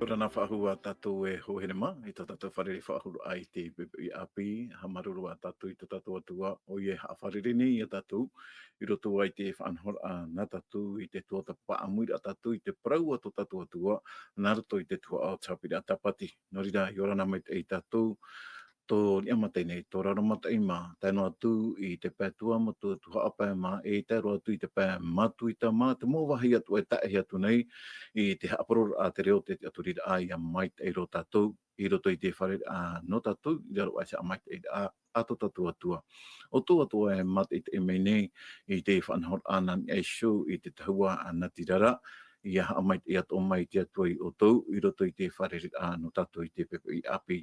Ora na whahua tātou e hoherema, i tā tātou wharere whahuru ai te pepe i api, ha maruru a tātou i tā tātou atua o ie ha wharere ni i a tātou, i roto ai te whanhor a nā tātou i te tuata paamuira a tātou i te parau a tō tātou atua, nā roto i te tua ao tāpira a tapati. Nō rira, i ora nā mai te i tātou, tō ni amatai nei, tō raramatai mā, tēno atu i te pētua ma tō tuha apai mā, e tēro atu i te pē matu i tā mā, te mōwahi atu e taehi atu nei, i te haparora a te reo te atu rira a i a mai te ro tātou, i roto i te whare a no tātou, i raro aisa a mai te a ato tātou atua. O tō atua e mate i te emei nei, i te whanhor anan e show i te tahua a natirara, i a mai te ato mai te atua i o tau, i roto i te whare a no tātou i te pepe i api.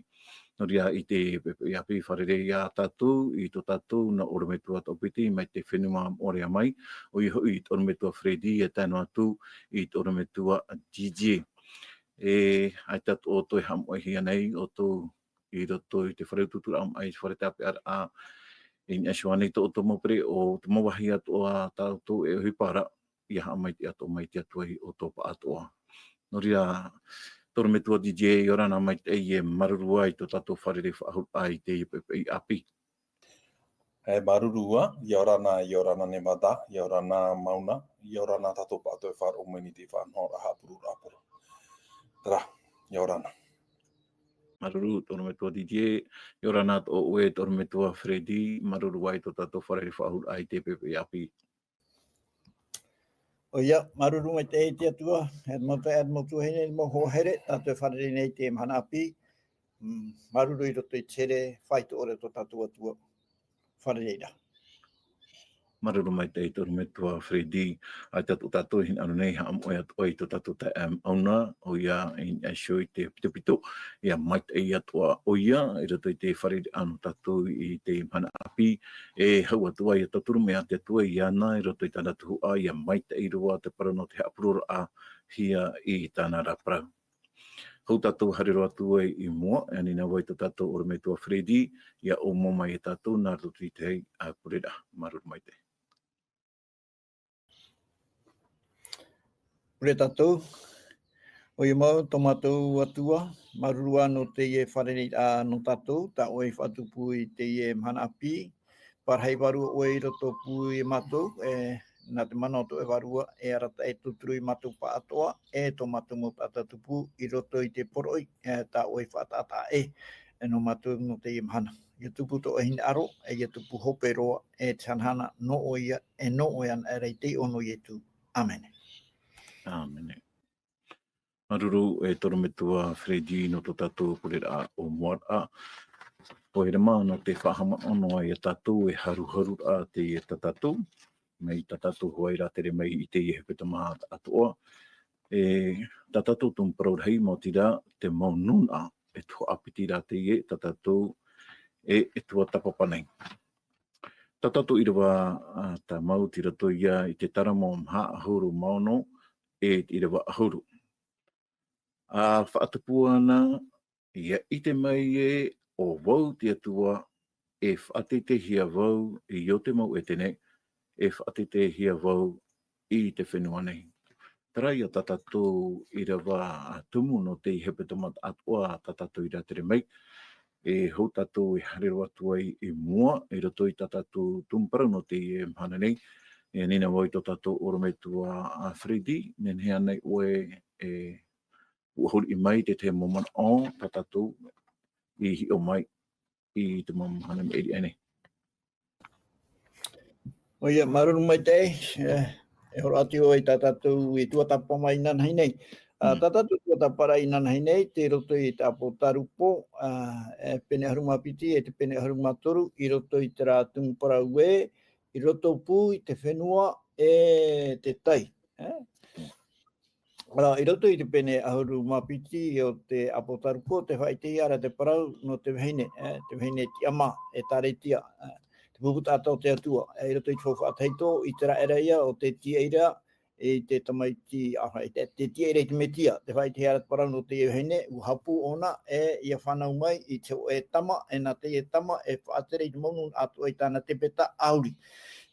No ria i te pepe i api wharere i a tātou, i tō tātou na orometua tōpiti, mai te whenua orea mai, o i hui i orometua Freddy, e tēno atu i orometua Gigi. E ai tātou o toi ham oihia nei, o tō i roto i te whareututura am ai whare tāpe ar a i ni ashuani tō tō mopere o tō mawahi atu a tātou e huipara, i a mai te ato mai te atuai o tō pa atoa. No ria, tōra me tua DJ i ora nā mai te e marurua i tō tātou wharere whahut ai te i api. E marurua, i ora nā nemata, i ora nā mauna, i ora nā tātou pātou e whāro mweni te whanhora hapuru rapuru. Tara, i ora nā. Maruru, tōra me tua DJ, i ora nā tō oe, tōra me tua Freddy, marurua i tō tātou wharere whahut ai te i api. O ia, maruru mai te te atua, e motu hene mo hohere, tātou wharere nei te mhana api, maruru i roto i tere, whaito ore tō tātou atua, wharere ira. Maruru mai te tōra me tua Freddy, ai tātou hin anu nei, ha am oe atu ai tō tātou te auna, o ia in asho i te pito, ia mai te atua o ia, i roto i te wharere anu tātou i te mhana api, e hau atua i a tāturu mea te atua i ana, i roto i tāna tuhu a, ia mai te irua te parano te hapurura a hia i tāna raprau. Hau tātou harero atua i mua, e anina wai tō tātou ora me tua Freddy, ia o moma i tātou, nā roto i te hei a purera, maruru mai te. Pure tātou, o i mau tomatou atua, marurua no te ie wharere no tātou, tā oi whatupu i te ie mhana api, parhei waru oi roto pu i matou, nā te manoto e warua, e arata e tuturu i matou pa atoa, e tō matou mo patatupu i roto i te poroi, tā oi whatata no matou no te ie mhana. Ia tupu to e hine aro, e ia tupu hope roa, e tanhana no oia, e no oian e rei te ono i tu. Amen. Āmene. Maruru e toro me tua Freddy no tō tātou purera o Moara. O here mā no te whahama ono ai a tātou e haru a te e tātou. Mei tātou huaira tere mei i te i hepeta maha atoa. E tātou tōn paraurhei mō tira te maununa e tua apiti rā te i tātou e tua tapapanei. Tātou i rawa tā mau tira to ia i te taramo mha ahuru maono, e i rewa ahuru. A whaatupu ana, ia i te mai e o wau te atua, e whaatete hia wau i o te mau e tene, e whaatete hia wau i te whenua nei. Tarai a tātou i rewa tumu no te hepetomat atua tātou i rā tere mai, e hau tātou i harero atua i mua, e roto i tātou tumpara no te mhana nei, e nina wai tō tātou orometua a Freddy, nen hea nei oe e uahuri i mai te moman o tātou i hi o mai i te mamahana me eri ene. O ia, maruru mai te, e horo ati o i tātou i tuatapa mai nanahai nei. Tātou tuatapara i nanahai nei, te roto i te apo tarupo, e pene harumapiti, e te pene harumatoru, i roto i te rā tungpara ue, i roto pū i te whenua e te tai. I roto i te pene ahuru mapiti o te apotarupo, te whaite i ara te parau no te wahine ti ama e tāretia, te puputa atau te atua. I roto i te whawhataito i te raera ia o te tieira, i te tamaiti, te tieira i te metia, te whaite i ara te parau no te wahine, uhapu ona e ia whanau mai i te o e tama, e nā te e tama e whaatere i te maunu atua i tāna te peta auri.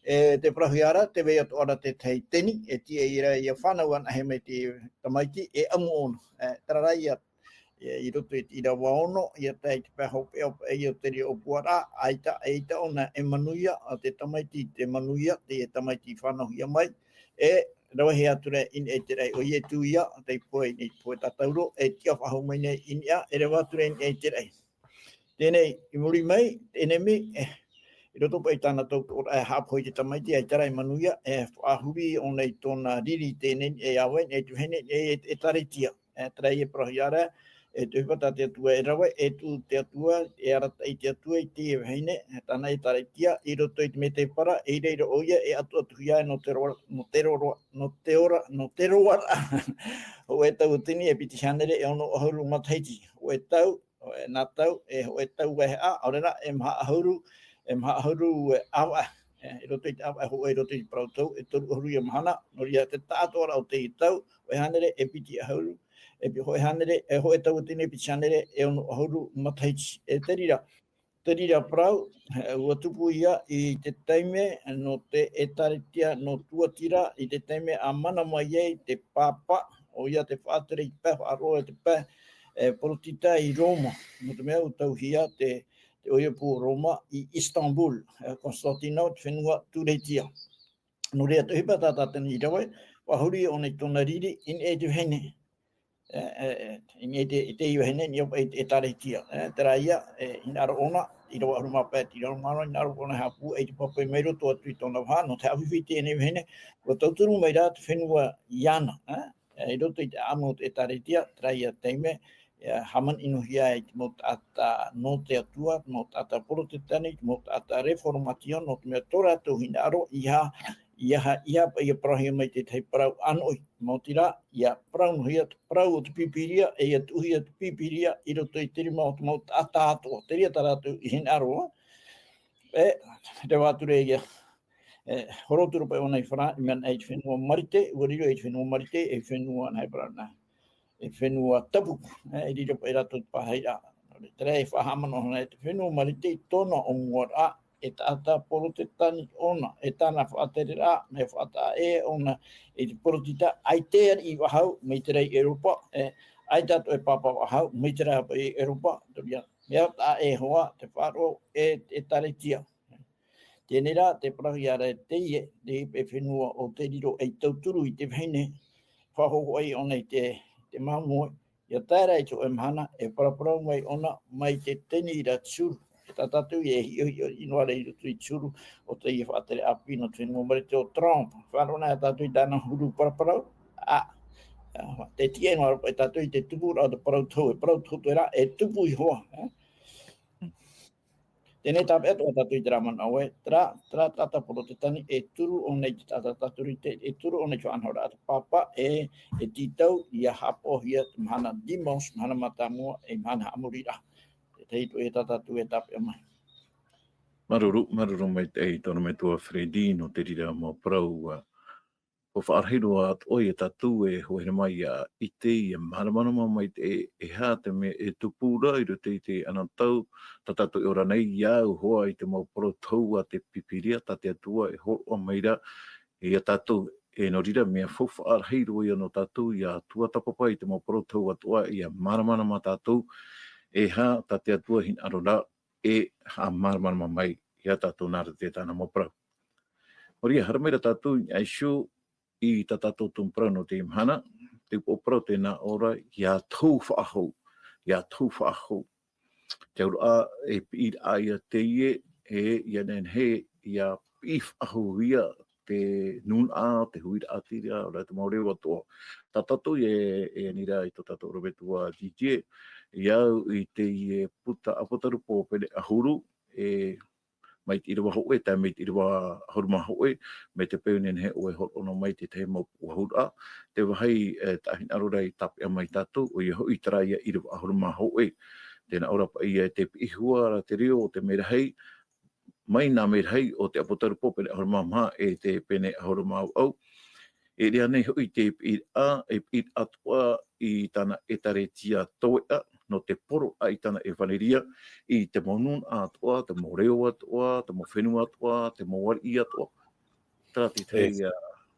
te prahiara, te vea to ora te tei teni, e tia ira ia whanau ana he mei te tamaiti, e amu ono. Tara ia, i roto i tira waono, ia tei te peho peo e o te rio puara, aita ona e manuia, a te tamaiti te manuia, te e tamaiti whanau ia mai, e rawahi ature in e te rei o ie tu ia, te poe ni poe tatauro, e tia whahau mai nei in ia, e rawa ature in e te rei. Tēnei, i muri mai, enemi, i roto pai tāna tau e hapoi te tamaiti, e tarai manuia, e whahuri o nei tōna riri tēnei, e awen, e tuhene, e taretia, e tarai e prohiara, e tuhipata te atua e rawa, e tu te atua, e arata i te atua, i te e heine, e tāna e taretia, i roto i te me te para, e reira oia, e atu atuhia, no te roa, o e tau tini, e piti hanere, e ono ahuru mataiti, o e tau, nā tau, e ho e tau wehe a, aurera, e maha ahuru e awa, e roto i te awa, ho e roto i te prautau, e toru ahuru i mahana, nori a te tātora o te i tau, o e hanere, e piti ahuru, e pi ho e hanere, e ho e tau tini, e piti hanere, e ono ahuru mataiti, e terira prau, ua tupu ia i te taime, no te e taretia, no tuatira, i te taime a mana mai ei, te papa, o ia te whātere i pēh, aroa te pēh, porotita i Roma, no te mea utau hia te oiapu Roma i Istanbul, Konstantino, te whenua Turetia. No rea te hipa tātātani i rawe, wahuri o nei tōna riri, in e te hene. In e te iwa hene, ni opa e Taretia. Tera ia, in ara ona, i rawa aruma pēt, i rawa maro, in ara ona hapu, e te papai meiro toa tui tōna wha, no te awhiwhi te ene hene, wa tauturu mai rā te whenua iana. I roto i te amo te Taretia, tera ia teime, haman inuhia i te motata no te atua, motata porotitani, motata reformatio, no te mea tora tau hina aro, iha pa ia prahia mai te tei parau anoi, motira, ia prau nuhia, prau o te pipiria, e ia tuhia te pipiria, i roto i tirima o te motata ato, te ria taratu i hina aro, te wāture ia, horoturu pa ona i whara, i mea e te whenua marite, uariro e te whenua marite, e whenua nei parana. E whenua tapu, e rira pa i rato te pahaira. Te rei whahamano hana e te whenua marite i tōna o ngora, e tātā porotitani ona, e tāna whaatere rā, me whaata e ona, e te porotita, ai te ari i wahau, mei te rei Europa, ai tātou e papa wahau, mei te rei pa i Europa, mea tā e hoa, te wharo, e taretia. Tēnei rā, te prahi ara e teie, te e whenua o te riro e tauturu i te whene, whahoho ai ona i te mamoe, ia tēra i tō e mahana, e paraparau mai ona, mai te teni i ra tsuru, e tātatu i e hio inoare i rutu i tsuru, o te i whaatere api no te ngomare te o Trump, whanona e tātu i tāna huru paraparau, te tia inoare e tātu i te tupu rao te parau tau, e parau tau te rā, e tupu i hoa, Tēnei tāpe atu o tātou i te raman aue, tera tāta poro te tani, e turu o nei te tāta tāturi te, e turu o nei whanhora ata papa, e titau i a hapo hia te mahana dimos, mahana matamua, e mahana amurira. Te heitu e tātātu e tāpe amai. Maruru mai te ei tōna me tua Fredi no te rira mō prau. Ko whaarhiro at oi e tatu e hoere mai a ite i a maramana mai te e hā te me e tupura i rute i te anantau ta tatu e ora nei iau hoa i te mau poro tau a te pipiria ta te atua e hoa meira e a tatu e no rira mea fo whaarhiro i ano tatu i a tua tapapa i te mau poro tau atua i a maramana ma tatu e hā ta te atua hin arora e a maramana mai i a tatu nara te tāna mau prau. Horia harameira tatu i aishu i ta tātou tumpra no te imhana, te opera tēnā ora, ia tau whaahau. Te ura e pīr aia te ie, ia nen he, ia pīf ahu ia, te nun a, te huira atiria, ora te maureu atoa. Ta tātou e nira i to tātou robetua DJ, iau i te ie puta apotarupo pere ahuru, mai te irawa hoe, tai mai te irawa ahuruma hoe, mai te peunen he oe ono mai te te mau ahura. Te wahai tahin arora i tape a mai tātou, o i hoi tara ia irawa ahuruma hoe. Tēnā ora pa ia te ihua ra te rio o te merahei, mai nā merahei o te apotaru popere ahuruma maha e te pene ahuruma au. E rea nei hoi te pir a, e pir atua i tāna e taretia toea, no te poro a i tāna e whaneria, i te monun atua, te moreo atua, te mowhenua atua, te mowari atua. Trati tei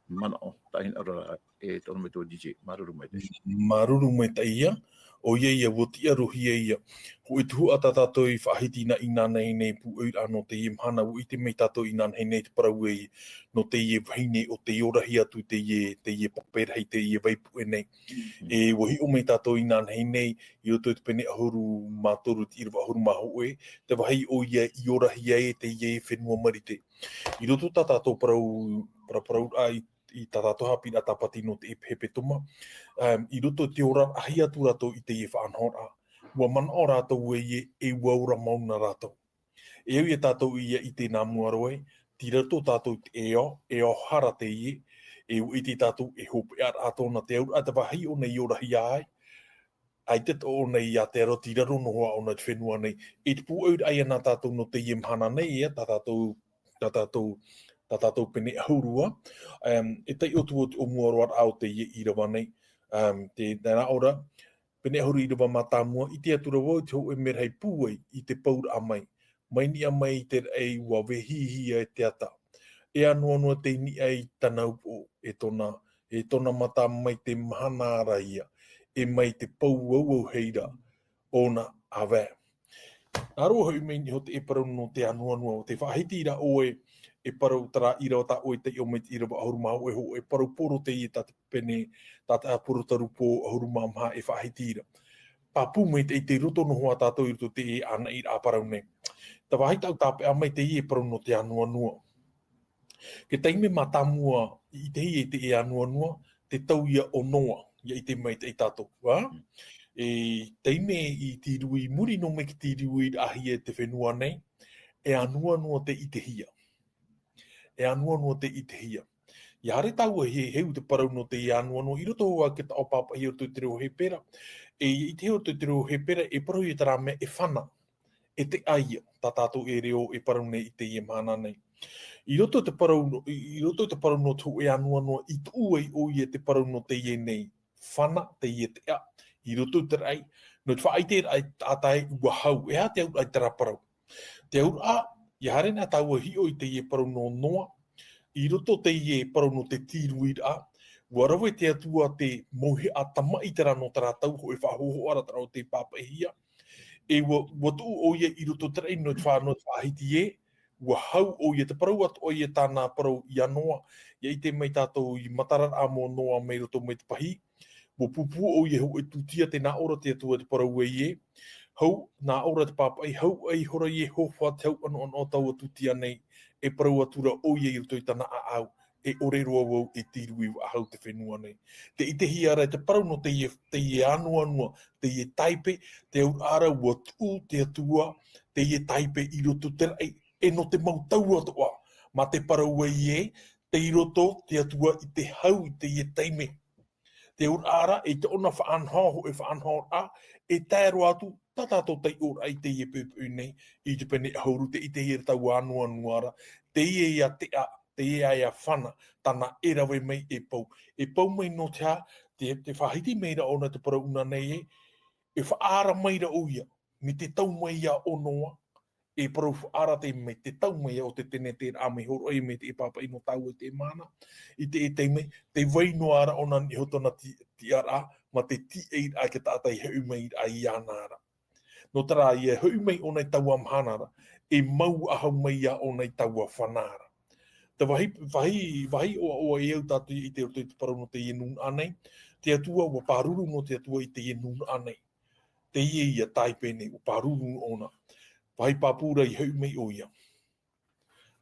mana o tahin ora e tono me tō DJ, maruru mai tei. Maruru mai tei ia, o ia wotia rohi ia. Ko e tuhu ata tātou i whahiti na ina nei nei pu ui ano te ie mhana u ite mei tātou ina nei nei te parau e no te ie vahine o te orahi atu te ie papera hei te ie vaipu e nei. E wahi o mei tātou ina nei nei i roto te pene ahuru mātoru te irawa ahuru maho e, te wahi o ia i orahi e te ie whenua marite. I roto tātou parau i tātou hapi a tapati no te epehepe toma. I roto te ora ahi atu rato i te ie whaanhora. Ua mana o rātou e waura mauna rātou. E au i tātou ia i te nā muaroe, ti rato tātou e o hara te ie, e u i te tātou e hope ar ato na te aura, a te wahi o nei ora hi ai, ai te to o nei a te aro ti raro noa o na te whenua nei, e te pu aur ai ana tātou no te ie mhana nei, ta tātou pene ahurua, e tei otu o muaroa au te ie i rawa nei, te nā ora, pene ahuru i rawa mātāmua, i te atura wau te ho e merhei pūai i te paura a mai. Mai ni a mai i te rei ua wehihi e te ata. E anua noa te ni ai tanau o e tona mata mai te mahana ara ia. E mai te pau au heira o na awe. Aro hau mei ni ho te e parau no te anua noa o te whahiti ra oe e parau tara i rawa ta oe te o mei i rawa ahuru mahu e ho e parau poro te i tate pene tata poro taru po ahuru maha e whahiti ra. Papu mei te roto no hoa tātou i roto te e ana i a parau nei. Ta wahi tau tāpe a mai te i e parau no te anua nua. Ke teime matamua i te i e te e anua nua, te tau ia o noa, ia i te mei te i tātou. E teime i te rui muri no me ki te rui ahi e te whenua nei, e anua nua te i te hia. E anua nua te i te hia. Ia hare tau he heu te parau no te i anua nua, i roto hoa ke ta o papa i roto te reo he pera, e i te roto te reo he pera, e parau i tara me e whana, e te aia, ta tātou e reo e parau nei i te i mana nei. I roto te parau no tu e anua noa, i tu ai o i te parau no te i nei, whana te i te a, i roto te rei, no te whaai te ai tātai ua hau, e a te au ai tera parau. Te au a, i hare nā tau hi o i te i parau no noa, i roto te i parau no te tīruir a, ua rawe te atua te mohi a tama i tera no tera tau ho e whahoho ara tera o te pāpahia, e ua tu o ia i roto te rei no te whahiti e, ua hau o ia te parau atu o ia tāna parau i anoa, ia i te mei tātou i matarar a mo noa mei roto mei te pahi, ua pupu o ia ho e tutia te nā ora te atua te parau e ie, hau nā ora te pāpai, hau ai hora i e howha te hau ano o tau tutia nei, e parau atura o ia i roto i tāna a au, e ore roa wau e tirui a hau te whenua nei. Te ite hi ara te parau no te i anua nua, te i taipe, te au ara ua tu te atua, te i taipe i roto te rei, e no te mautau atua, ma te parau e te i roto te atua i te hau i te i taime. Te ur ara e te ona whaanhoho e whaanhoho a, e tēro atu, tatato te ura i te i pupu nei, i te pene hauru te i te i tau anua nuara, te i a te a, te i a whana, tana e rawe mei e pau. E pau mei no te ha, te whahiti meira ona te parauna nei e whaara meira o ia, me te tau mei a o noa, e parau ara te mei te tau mei o te tene te ame horo e me te e papa i no tau e te mana, i te e te mei, te waino ara o nan i hotona ti ara, ma te ti e a ke tātai heu mei a i anara. No tara i e heu mei o nei tau amhanara, e mau ahau mei a o nei tau a whanara. Te wahi o e au tātu i te parau no te i nun anei, te atua o pāruru no te atua i te i nun anei. Te i a taipene o pāruru ona. Wahi pāpūra i heu mei o ia.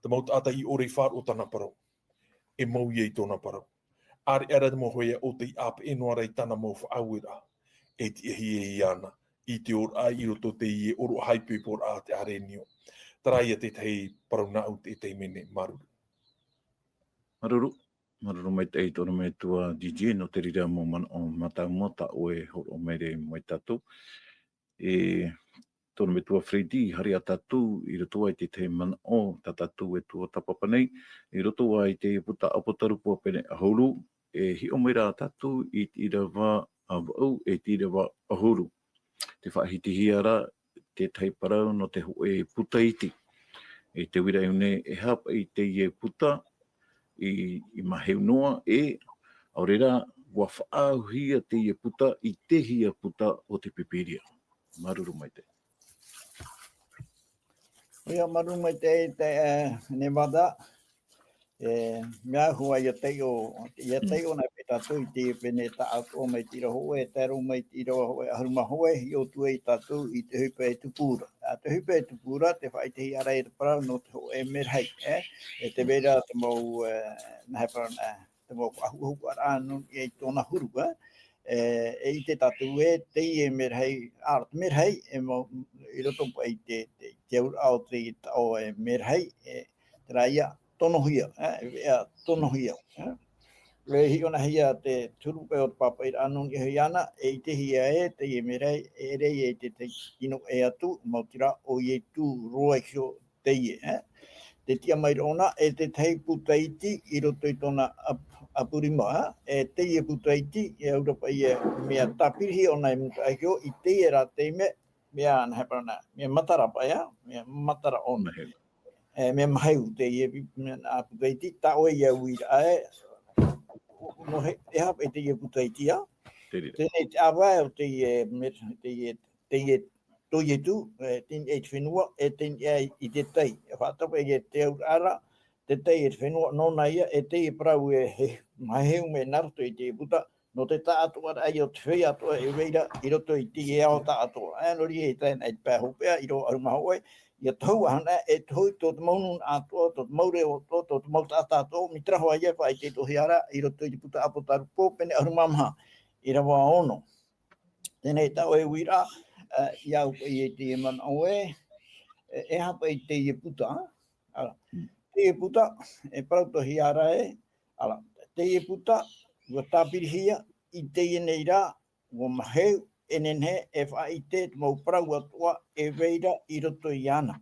Te maut ata i ore whār o tana parau. E mau i tōna parau. Are ara mo hoia o te ape e noara i tana mau whaawira. E te hi e i ana. I te ora i roto te i oro haipe por a te arenio. Tarai a te tei parau na au te te mene maruru. Maruru mai te tōna me tua DJ no te rira mo man o matamua ta oe horo mere mai tatu. E tōna me tua Fredi, hari a tatu, i roto ai te te mana o, ta tatu e tua tapapa nei, i roto ai te puta apotaru pua pene ahuru, e hi o meira tatu i rawa a wau, e ti rawa ahuru. Te whahiti hiara, te taiparau no te ho e puta iti. E te wira iune e hapa i te i e puta, i maheu noa aurera wa whaauhia te ia puta i te hia puta o te pipiria. Maruru mai te. Ia maru mai te ne wada. Mea hua ia teio na peta tui te pene ta ato mai tira hoe, tero mai tira hoe, haruma hoe, i o tue i tatu i te hupe e tupura. Te hupe e tupura, te whai te hiara e te parau no te hoe merhei, e te vera te mau, nahe parau te mau ahuhu ara anu i tōna huru, e i te tatu te i e merhei, merhei, e mau, i roto i te ur au te o e merhei, te raia, tonohia, tonohia. Le hiona hia te turupe o te papai anu i hiana, e te hia te i merei, e rei e te ino e atu, mautira o i tu roa kio te i Te tia mai rona, e te tei putaiti i roto i tona apurima, e te i putaiti, e Europa i mea tapirihi o nei muta aikio, i te i ra te me, mea naheparana, mea matarapa mea matara ona. Me maheu te ia a puteiti ta o ia uira no e hap e te ia puteiti tēnei te awa o te to ia tu tēnei e te whenua e tēnei i te tei e whātapa e te au ara te tei e te whenua nona ia e te i parau e he maheu me naruto i te puta no te ta atua ai o te whei atua e weira i roto i te e ao ta atua nori e tēnei te pēhopea i ro arumahoe ia tau ana e tau tō te maunun atua, tō te maure o tō te mauta atua, mi traho a iepa i te tohi ara, i roto i te puta apotaru pōpene arumamha, i rawa ono. Tēnei tau e wira, i au i e te man oe, e hapa i te i puta, te i puta, e parau tohi ara te i puta, ua tāpirihia, i te i nei rā, ua maheu, enenhe e whai te mau parau atua e weira i roto i ana.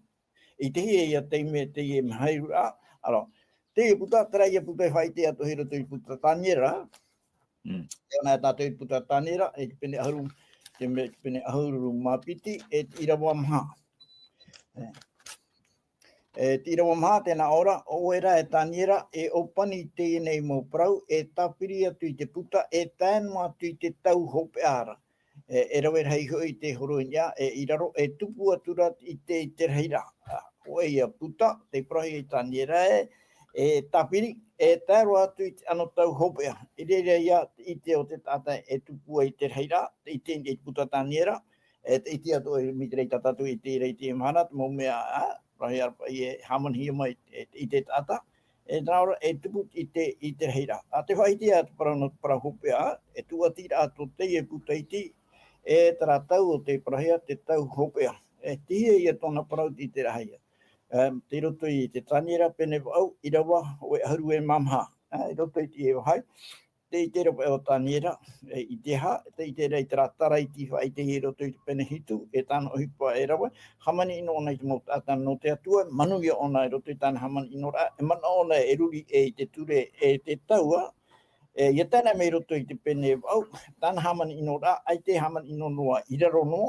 I te hia ia te me te i mahairu a. Te i puta, tera i puta e whai te ato hi roto i puta tānera. E ona e tātou i puta tānera, e te pene ahuru mapiti, e te irawa maha. Te irawa maha tēnā ora, o era e tānera, e opani te i nei mau parau, e tāpiri atu i te puta, e tēnu atu i te tau hope ara. E rawe rei hui te horoinia, e iraro, e tupu atura i te reira. O e ia puta, te prahi i tānera e tapiri, e tēro atu i te ano tau hopea. I reira ia i te o te tata e tupu i te reira, i te puta tānera, i te atu i mitrei tatatu i te rei te mhana, te mau mea, prahi arpa i e hamanhia mai i te tata, e nāra e tupu i te reira. A te whai te atu para hopea, e tuatira atu te e puta i ti, e tara tau o te prahia te tau hopea. E tia ia tōna parau i te rahia. Te roto i te tānera pene au, i rawa o e haru e mamha. I roto i te e wahai. Te i te ropa e o tānera, i te ha, te i te rei tara tara i ti whai te i roto i te pene hitu, e tāna o hipa e rawa. Hamani ino ona i te mau tātana no te atua, manu ia ona i roto i tāna hamani ino ra, e mana ona e ruri e i te ture e te taua, ia tēnā mei roto i te pene au, tāna hamani ino rā, ai te hamani ino noa i raro no,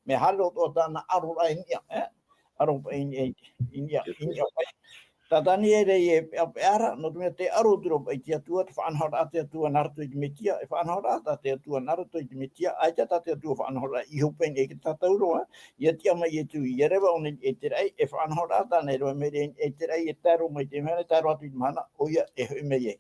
me haro o tāna arora inia, aropa inia pai. Tātani e rei e ara, no tumea te aro turopa i te atua, te whaanahora a te atua naruto i te metia, e whaanahora a te atua naruto i te metia, ai te atua whaanahora i hupeng e ki tātauroa, ia tia mai e tu i erewa o e te rei, e whaanahora a tāne roa me rei e te rei e tāro mai te mehane, tāro atu i te mahana, o ia e hui mei e.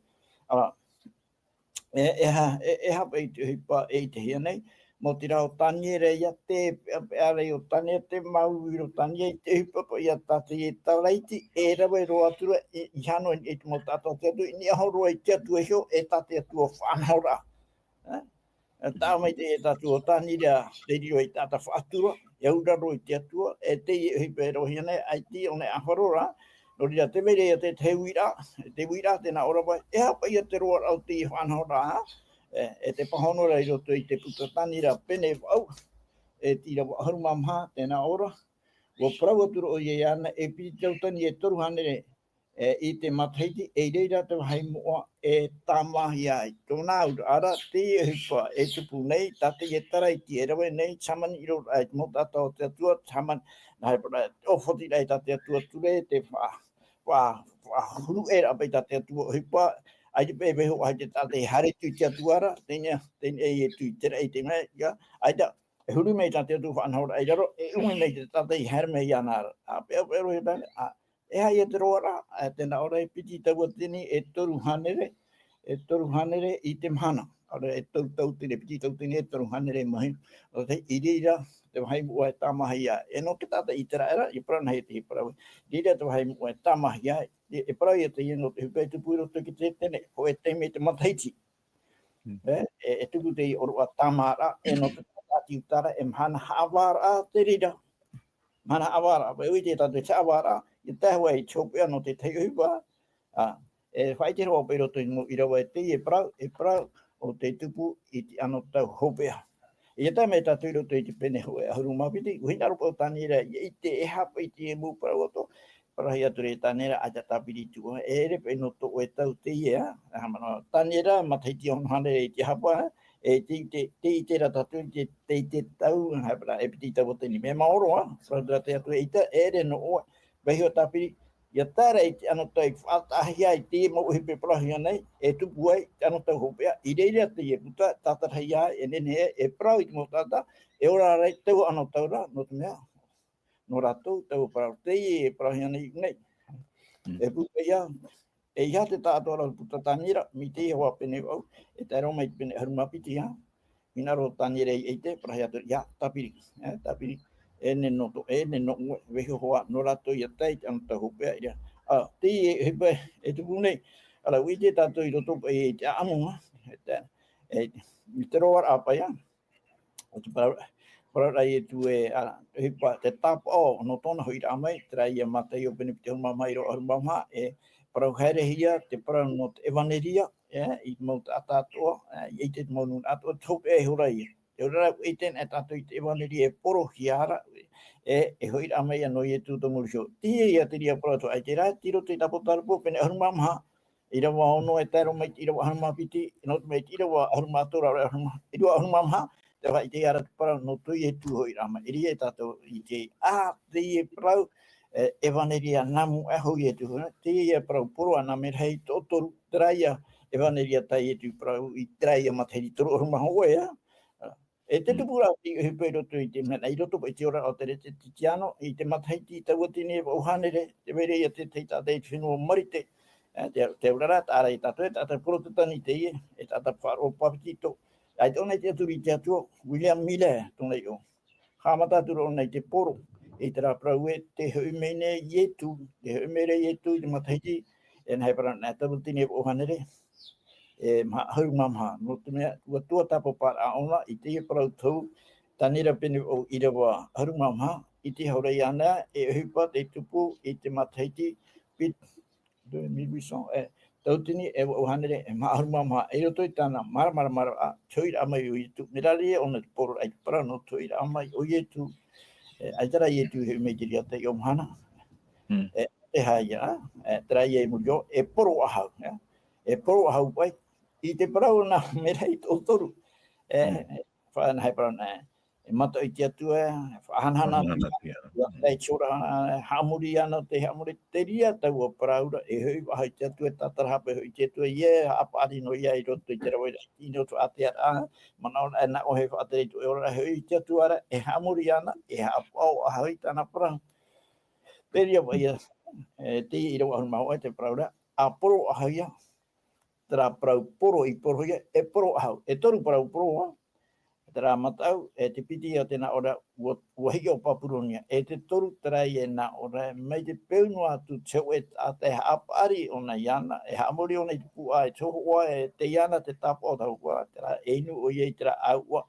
E hapa i te hipa e te hia nei, mo te rao tāniere ia te arei o tāniere te mauiro tāniere i te hipa pa ia tāte i tāleiti e rawe roa atura i hano i te mo tātou te atu i ni ahoroa i te atu e hio e tāte atua whanahora. Tā mai te e tātua o tāniere te rio i tāta whaatura, e uraro i te atua, e te hipa e rohia nei, ai ti o nei ahorora, no ria te mere te wira tēnā ora pai, e hapa ia te roa au te whanahora, e te pahonora i roto i te puta tānira pene au, e tira harumamha tēnā ora, o parau atura o ie ana, e piti tautani e toru hanere i te mataiti, e reira te wahai mua e tāmahi ai. Tōnā ura ara, te e hipa e tupu nei, tate e tarai ti e rawe nei, chaman i rora ai, mo tata o te atua, chaman, nai para, o whoti rei tate atua ture, te huru era pe ta te tu hipa ai pe pe ho ai ta te hare tu te tuara tenia e tu te ai te me ya ai da huru me ta te tu fa anhor ai ro e un me ta te her me ya na a pe ro he ban a e ai te ro ra te na ora piti te wotini e toru hanere I te mana ora e tau te piti tau tini e toru hanere mai o te irira te hai mo e tamahia e no ke tata I tera era I prana he te pra dira te hai mo e tamahia e pra ia te no te pe tu puro te ki te tene o e te me te mataiti e tuku te o tamara e no te tati utara e mana havara te rira mana avara pe ui te tata te avara I te hua I chopea no te te upa e whai te roa pero te mo irawa e te e pra o te tupu I te ano tau hopea I te me tatu iro te pene hoe ahuru mapiti, uhinaro po tanira I te e hapa I te e mu para wato, para hia ture tanira a te tapiri tu, e re pe no to e tau te ia, tanira mataiti on hane I te hapa, e te ratatu te tau, e piti tau te ni me maoroa, para te atu e ita, e re no o, vehi o tapiri, ia tara I ano tai whaatahia I te mo uhipe prahia nei, e tupu ai, ano tau hopea, I reirea te e puta, tātarahia e nene e prau I te mo tata, e ora rei tau ano tau ra, no te mea, no ratou, tau prau te e prahia nei, e puta ia, e ia te tātua puta tanira, mi te hoa pene au, e te roma I pene harumapiti ia, minaro tanira I te, prahia tu, ia, tapiri, ene no vehi hoa no rato ia tai an ta hupea ia te hipe e tu nei ala wite tato I roto e te amu e te roar apa ia o te para I tu e hipa te tapo no tona hoi ramai trai ia matai o pene te uma mai ro armama e para here hia te para no evaneria I mo atato I te mo nun ato top e horai e ora I ten atato I te evaneria e poro hiara e hoi ramai no I tu to mursho ti ia te ria prato ai te ra tiro te tapo tarpo pene armama ira wa ono e tero mai ira wa arma piti no me ira wa arma tora arma ira wa armama te vai te ara para no tu I tu hoi rama iri e tato I te te e prau evaneria namu e hoi e tu te e prau poro ana me hei totoru traia evaneria tai e tu prau I traia materi toro ruma hoe e te tupura I pero tu I te mena I roto I te ora o te rete titiano I te matai ti te watini o hanere te vere I te teita te whenua marite te urara ta ara I tato e tata poro te tani te e tata wharo papitito ai tōna te aturi te atua, William Miller, tōna I o. Hamata tūro nei te poro, e te raprau e te haumene ietu, te haumere ietu, te mataiti, e nei para nā tabutini e ohanere, e hau mamha, no te mea, tua tapo para aona, I te parau tau, tanira pene o irawa haru mamha, I te haurei ana, e hupa te tupu, I te mataiti, pit, 1800, tautini e ohanere e maharuma maha e roto I tāna mara a tuira amai o I tu mirari e ona poro ai para no tuira amai o I tu ai tara I tu he me kiria te o mahana e haia e tara I murio e poro ahau pai I te parau na mera I tō toru whaana hai parau na e mata I te atua whahanhana e chora hamuri ana te hamuri te ria tau o paraura e hui wahai te atua tatarahape hui te atua apari no ia I roto I te rawai I roto ate ara mana e na o he whaateri tu e ora hui te atua ara e hamuri ana e hapau a hui tana parang te ria wai te I rawa hunu mau te paraura a poro a haia tera parau poro I poro ia e poro a hau e toru parau poro tera matau e te piti o tēnā ora uahiki o Papuronia e te toru tera I e nā ora mei te peunua atu teo e te haapari o na iana e haamori o na I tupu a e toho oa e te iana te tapo o tau kua tera einu o iei tera au ua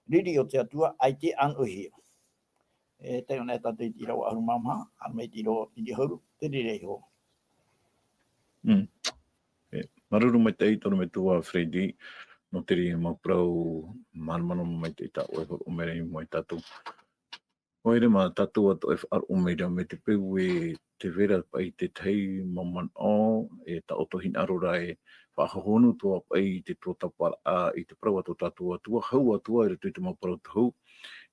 riri o te atua ai te anuhia e te ona e tatu I rawa aru mamha a mei ti roa I hauru te rirei ho Maruru mai te itono me tua Freddy no te ria mau prau manmano mai te ta o mere mai tatu. Oere ma tatu atu e whar o meira me te peu e te vera pai te tei maman o, e ta otohina arora e whahahonu tua pai te tua tapara a i te prawa to tatua tua hau atua i te mau parau tau.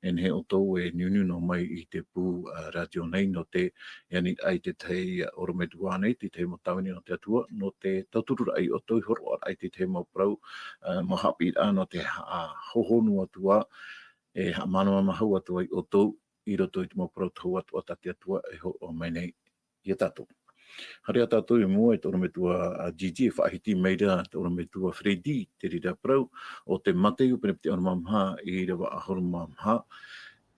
En he o tau e niuniu no mai i te pū radio nei no te yani ai te tei orometuane, te tei mo tawini no te atua, no te tauturura ai o tau horo ai te tei mau parau mahapi a no te hohonu atua e manawa mahau atua i o tau i roto i te mau parau tau atua tati atua e ho o mai nei i a tātou. Hare a tātou i mua e tōra me tua Gigi e whaahiti meira tōra me tua Freddy te rira prau o te mate u pene pte ona mamha i rewa ahoro mamha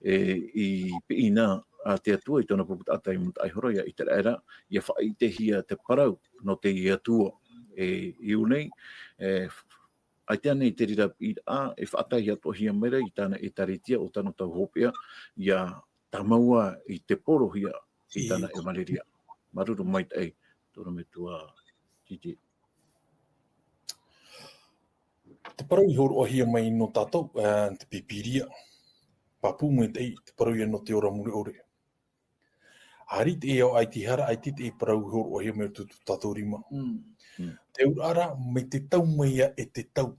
i peina a te atua i tōna puputa atai muta aihora ia i te raera ia whaite hia te parau no te i atua i unei ai te ane i te rira i a e whaatai atua hia meira i tāna e taritia o tāna tau hopea ia tamaua i te poro hia i tāna e maleria. Maruru mai tai, tōra me tua Gigi. Te parau i horo ahia mai no tātou, te pipiria. Papu mai tei, te parau i no te ora muri ore. Hari te eo ai ti hara, ai te e parau i horo ahia mai tutu tātou rima. Te urara, mai te tau mai e te tau.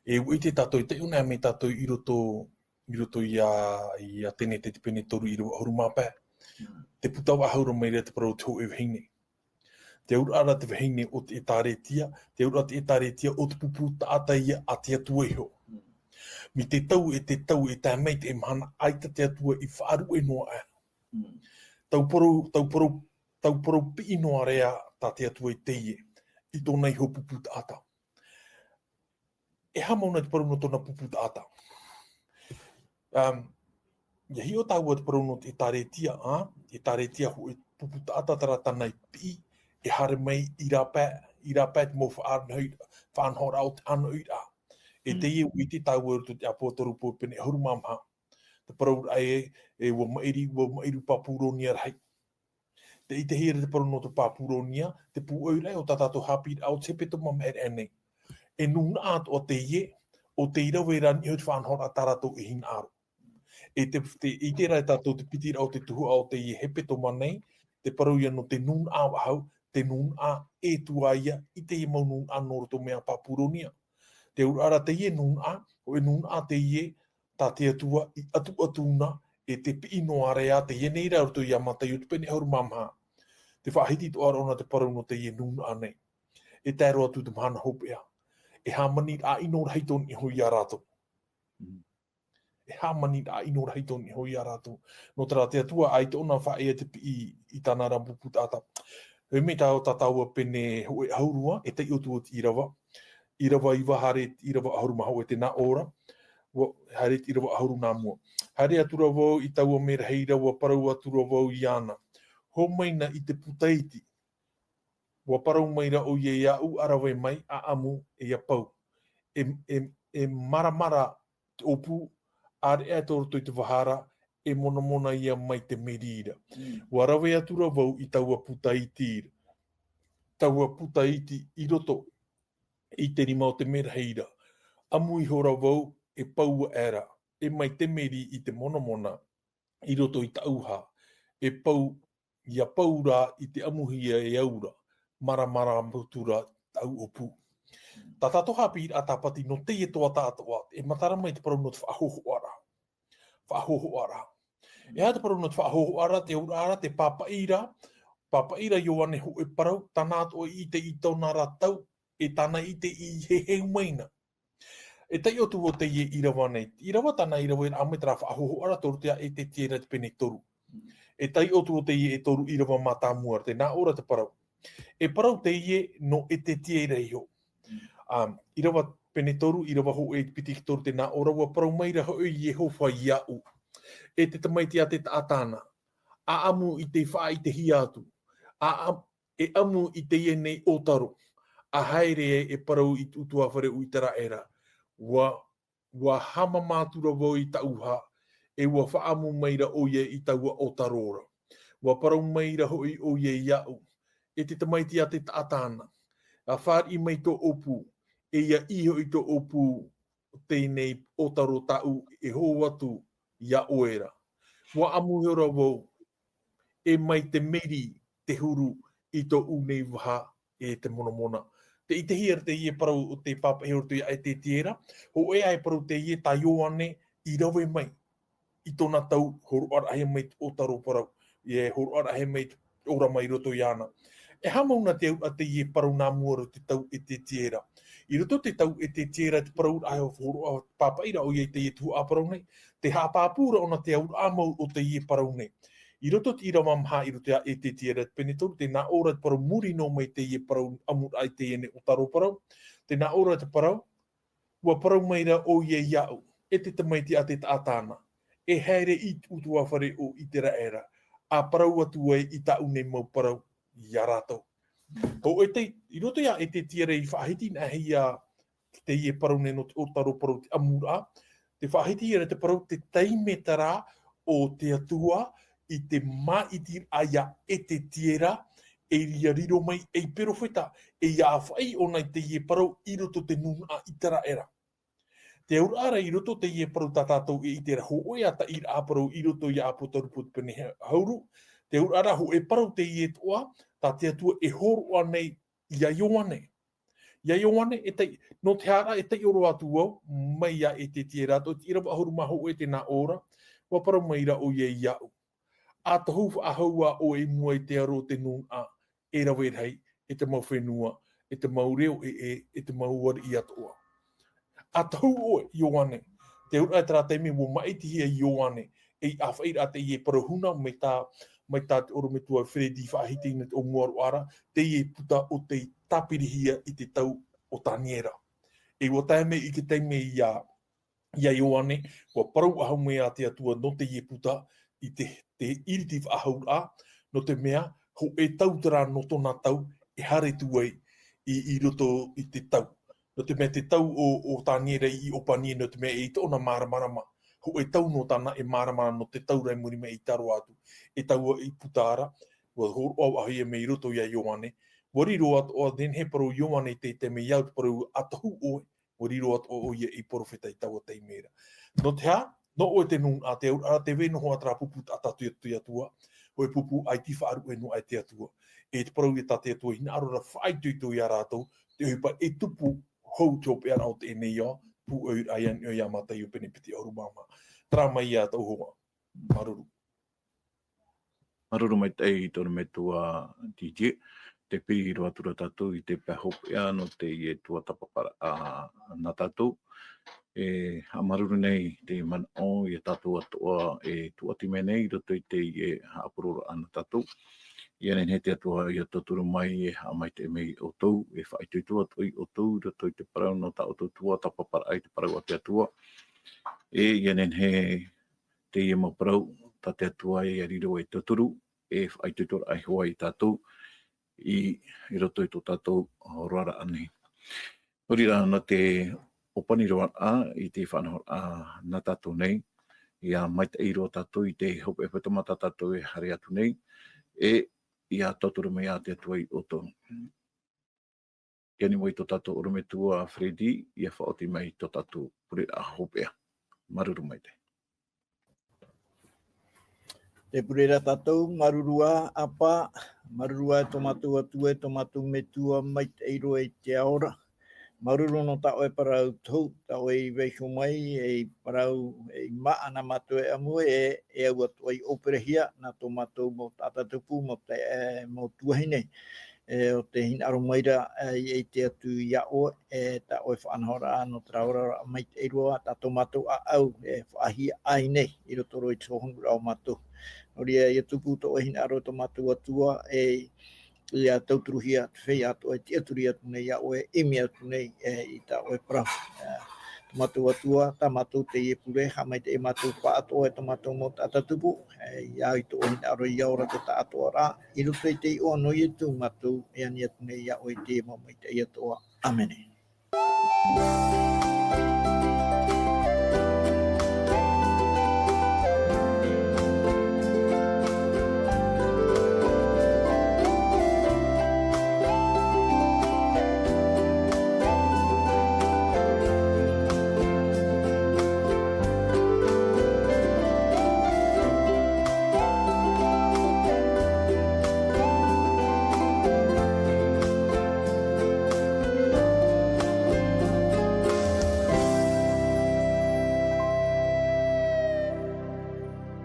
E ui te tātou, te una me tātou i roto i a tene te pene toru i roa horu mapē. Te putawa haura mai rea te parau te ho e vahine. Te urara te vahine o te etaretia, te urara te etaretia o te pupu taata ia a te atua iho. Mi te tau e tā mei te mahana aita te atua i whaaru e noa e. Tau porou pi noa rea tā te atua i teie, i tōna iho pupu taata. E hamauna te parau no tōna pupu taata. Ia hi o tāua te parau no te etaretia, e taretia ho e pupu taata tara tanai pi, e hare mai i rapē te mō whaanhora o te ano i rā. E te ie ui te tāua rutu te apotoru po pene huru mamha. Te parau ai e ua mairu papuronia rai. Te i te here te parau no te papuronia, te pu rai o tātātou hapi au te peto mama nei. E nuna ato o te ie, o te ira wera ni o te whaanhora taratou e hin aro. I te rai tātou te piti au te tuhu au te ie he peto manei, te parau ia no te nuna a wahau, te nuna a e tua ia, i te ie mau nuna a noroto mea papuronia. Te urara te ie nuna a, o e nuna a te ie, tā te atua i atu-atuna, e te pi noa rea, te ie nei rauto i amatai o te pene hauru mamha. Te whaahiti to ara ona te parau no te ie nuna a nei. E tēro atu te mahana hopea. E hamani a ino rahiton i hoi a rato. E hamani a ino rahiton i hoi a rato. No tera te atua ai te ona whae te pi i tāna rampupu tāta. He me tā o tātaua pene hoi haurua, e te iotu o te irawa. Irawa iwa hare irawa ahuru maho e te nā ora. Hare irawa ahuru nā mua. Hare atura wau i taua mera hei rawa parau atura wau i ana. Ho maina i te putaiti. Wa parau maira o ie ia u arawe mai a amu e ia pau. E maramara te opu, are e toro i te wahara, e mona ia mai te merira. Wa rawe atura wau i taua putaiti. Taua putaiti i roto i te rima o te mera heira. Amu i hora wau e paua era. E mai te meri i te mona i roto i tauha. E pau, ia paura i te amuhia e aura. Maramara mutura tau opu. Tā tātou hapi a tāpati no te e toa tātoa. E matara mai te parau no te whaahoho ara. Whaahoho ara. E ha te parau no te whaahoho ara, te urara, te papaira. Papaira Ioane ho e parau. Tāna atoa i te i tōna ratau. E tāna i te i he maina. E tei otu o te ie irawa nei. Irawa tāna irawa e ame tera whaahoho ara toru tea e te tiera te pene toru. E tei otu o te ie e toru irawa mātāmua. Te nā ora te parau. E parau te ie no e te tiera iho. Irawa pene toru, irawa ho e piti ki toru te nā ora wa parau maira ho e ie ho whai iau. E te tamaiti a te tātana. A amu i te wha i te hiatu. E amu i te ie nei otaro. A haere e parau i utua whare uitara era. Wa hama mātura wau i tauha. E wa whaamu maira o ie i taua otarora. Wa parau maira ho i o ie iau. E te tamaiti a te tātana. A whaar i mai tō opu. E ia iho i tō opu tēnei otaro tau e ho atu ia oera. Wa amu hora wau. E mai te meri te huru I tō unei waha e te monamona. Te I te hia te ie parau o te pāpahe o te e te tiera, ho e ai parau te ie tai o ane I rawe mai. I tōna tau horo ara he mai o taro parau. I horo ara he mai ora mai roto I ana. E hamauna te au a te ie parau nā muaro te tau e te tiera. I roto te tau e te tiera te parau ai o horo a pāpaira o ie te ie tu a parau nei. Te hāpāpūra ona te au amau o te ie parau nei. I roto te ira mamha I roto e te tiera pene tōru te nā ora te parau muri no mai te ie parau amur ai te ene o taro parau. Te nā ora te parau, ua parau meira o ie iau. E te tamaiti a te tātāna. E haere I utua whare o I te raera. A parau atu ai I ta une mau parau I a rātou. Ho e te, I roto ia e te tiere I whahiti na hei a te ie parau ne no o taro parau te amura. Te whahiti ia te parau te teimetara o te atua I te maiti aia e te tiera e ria riro mai e perofeta e ia whai o nei te ie parau I roto te nuna I tera era. Te aur ara I roto te ie parau tātātou e I te raho o ea ta I a parau I roto ia apotarupu pene hauru. Te aur ara ho e parau te ie toa, tā te atua e horo anei ia ioane. Ia ioane e te, no te hara e te oro atu au, mai ia e te tie rato, te ira ahuru maho e te nā ora, wa parau maira o ie iau. A tahu ahaua o e mua I te aro te nuna, e rawe rei, e te mau whenua, e te mau reo e te mau wari I atoa. A tahu o ioane, te ura e tera teime mo maiti hia ioane, e a whaira te ie parahuna mai tā te oro me tua Fredi whahiti net o muaru ara, te ie puta o te tapirihia I te tau o Taniera. E o taime I ke teime ia ioane, kua parau ahau mea te atua no te ie puta I te iriti whahau a, no te mea, ho e tautara no tōna tau, e hare tuai I roto I te tau. No te mea te tau o Taniera I opanie, no te mea e tōna maramarama. Ho e tau no tāna e maramara no te tau raimuri me I taro atu. E tau I putara, wa horo au ahi e me I roto ia Ioane. Wariro atu o den he paru Ioane te me iau te paru atahu oe. Wariro atu o ia I porofeta I tau a teimera. No te ha, no oe te nun a te aur, a te weno hoa tra pupu atatu I atua. Ho e pupu ai tifa aru e no ai te atua. E te paru I tate atua hina arora whai tuitu I a rātou. Te huipa e tupu hou te ope ara o te ene ia. Pu eur aian o ia mata I o pene piti auru mama. Tra mai ia tau hoa. Maruru. Maruru mai tei tōna me tua DJ. Te piri roa tura tātou I te pehop ea no te I e tua tapapara nā tātou. E ha maruru nei te man o I tātou atoa e tuati me nei roto I te I e haapurora ana tātou. Ia nei he te atua I a taturu mai e ha mai te mei o tau e whaituitua toi o tau roto I te parau no ta o tau tua tapapara ai te parau a te atua. E ia nei he te I e mau parau ta te atua e a riro e taturu e whaituitua ai hoa I tātou I roto I tō tātou roara ane. Hori rā na te opani roa I te whanahor nā tātou nei. Ia mai te iro tātou I te hope e whetamata tātou e hare atu nei. E ia tāturu mea te atua I oto. Ia ni mo I tō tātou oro me tua Fredi, ia whaoti mai tō tātou pure a hopea. Maruru mai te. Te purera tātou, marurua apa, marurua e tomatu atua, e tomatu me tua mai te eiro e te aora. Maruru no tau e parau tau, tau e weisho mai, e parau e maana matu e amu e au atu ai operehia, na tō matu mo tātatupu mo tuahine. O te hina aro maira e te atu ia o, e ta o e whanahora no traora mai te eiroa, ta tō matu a au, e whaahi ai nei, I rotoro I tōhongu rao matu. Nori e tupu tō e hina aro tō matu atua, ia tauturuhia te whei atu e te aturi atu nei, ia o e emi atu nei, I ta o e parau. Tomatu atua, ta matu te ie pure, ha mai te e matu wha ato e tomatu mo tātatupu, ia I tō hina aro I aura te ta atoa rā, I ruto I te I o no I tu matu, e ani atu nei, ia o I te mo mai te I atoa. Amene.